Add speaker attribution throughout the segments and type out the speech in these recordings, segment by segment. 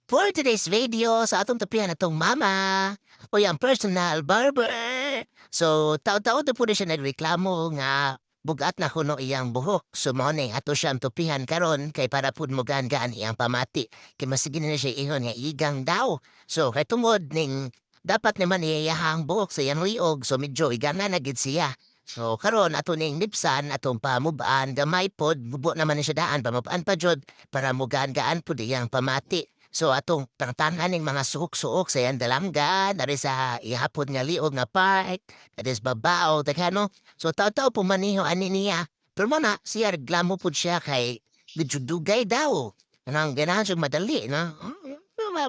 Speaker 1: For today's video, sa atong tapihan atong mama o yung personal barber. So, taon-taon na po na siya nagreklamo nga bugat na kuno iyang buhok. So, mo ni ato siyang tupihan karon kay para pud mo gaan iyang pamati. Kay masigin na siya ingon nga igang daw. So, kay tungod ning dapat naman iyahang buhok sa iyang liog. So, medyo igana na gid siya. So, karon ato ning nipsan atong pamubaan gamay pod bubo naman ni siya daan pamubaan pa jud para mo gaan pud iyang pamati. So atong tangtangan ning mga suok-suok sa iyang dalangga dari sa ihapon nga liog nga part, that is babao daghano. So taw-taw pumaniho ani niya. Pero mo na siya reklamo pud siya kay medyo dugay daw. Anang ganahan siya madali na.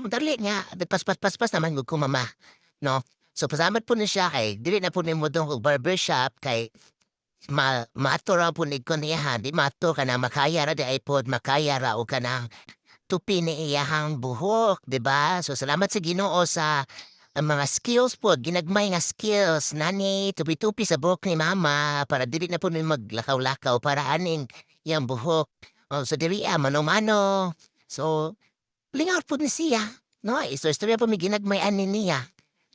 Speaker 1: Madali nga pas naman gud ko mama, no. So pasalamat po ni siya kay dili na po nimo dong og barbershop kay maato ra po ni ko niya di maato ka na makaya ra di ay pod makaya ra o kanang tupi ni iyahang buhok, 'di ba? So salamat sa Ginoo sa mga skills pod, ginagmay nga skills nani tupi-tupi sa buhok ni mama para dili na po ni maglakaw-lakaw para aning iyang buhok. Oh, so dili mano-mano. So lingaw po ni siya, no? Istorya po may ginagmay ani niya.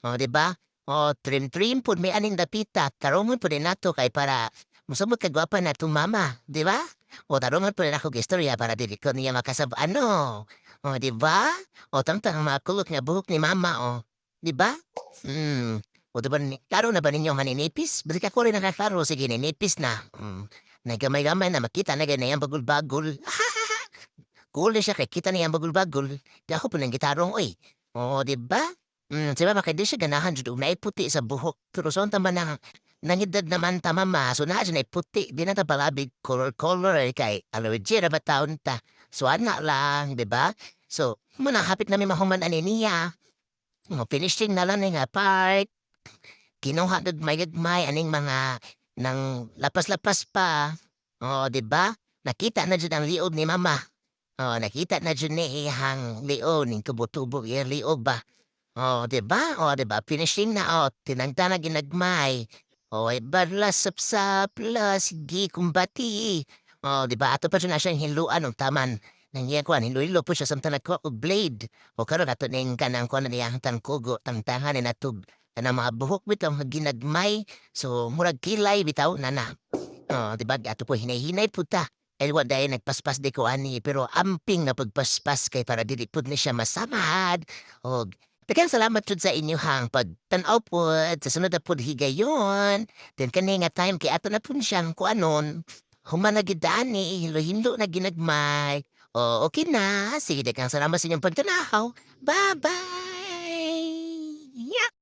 Speaker 1: Oh, 'di ba? Oh, trim-trim pod may aning dapita. Tarungon po din nato kay para mosamot kag gwapa na mama, 'di ba? O tarungan po rin ako istorya para dili ko niya ano. O, 'di ba? O tangtang mga kulot nga buhok ni mama, o. 'Di ba? Hmm. O, 'di ba klaro na ba ninyo maninipis? Balik ako rin nakaklaro, sige ninipis na. Nagamay-gamay na makita na ganyan bagul-bagul. Cool na siya kay kita niya ang bagul-bagul. Di ako po ng gitarong, oy. Oo, di ba? Siya ba di siya ganahan jud og naay puti sa buhok. Pero sa unta man nangidad naman ta mama. So naa siya naay puti. Di na ta palabig color kay allergy ra ba taon ta. So ana lang, di ba? So, muna hapit na mi mahuman ani niya. Finishing na lang ni nga part. Kinuha dud may aning mga nang lapas-lapas pa. Oh, di ba? Nakita na jud ang liog ni mama. Oh, nakita na dyan ni iyang liog, ning tubo-tubo iyang liog ba. Oh, 'di ba? Oh, 'di ba? Finishing na, oh, tinagda na ginagmay. Oh, badla sapsap la sige kumbati. Oh, 'di ba? Ato pa dyan na siyang hinluan og taman. Nang iya kuan hinlo po siya samtang nagkuha og blade. O karon ato ning kanang kuan na iyang tangkugo tangtangan ni natub. Kanang mga buhok bitaw nga ginagmay. So murag kilay bitaw nana. Oh, 'di ba? Ato po hinay-hinay pud ta. Wa dahil nagpaspas di ko ani pero amping na pagpaspas kay para dili pud ni siya masamad. Og daghang salamat jud sa inyong pagtan-aw pod sa sunod na pod higayon. Then kani nga time kay ato na pud siyang kuanon. Human na gid ani hinlo na ginagmay. O okay na. Sige daghang salamat sa inyong pagtanaw. Bye-bye.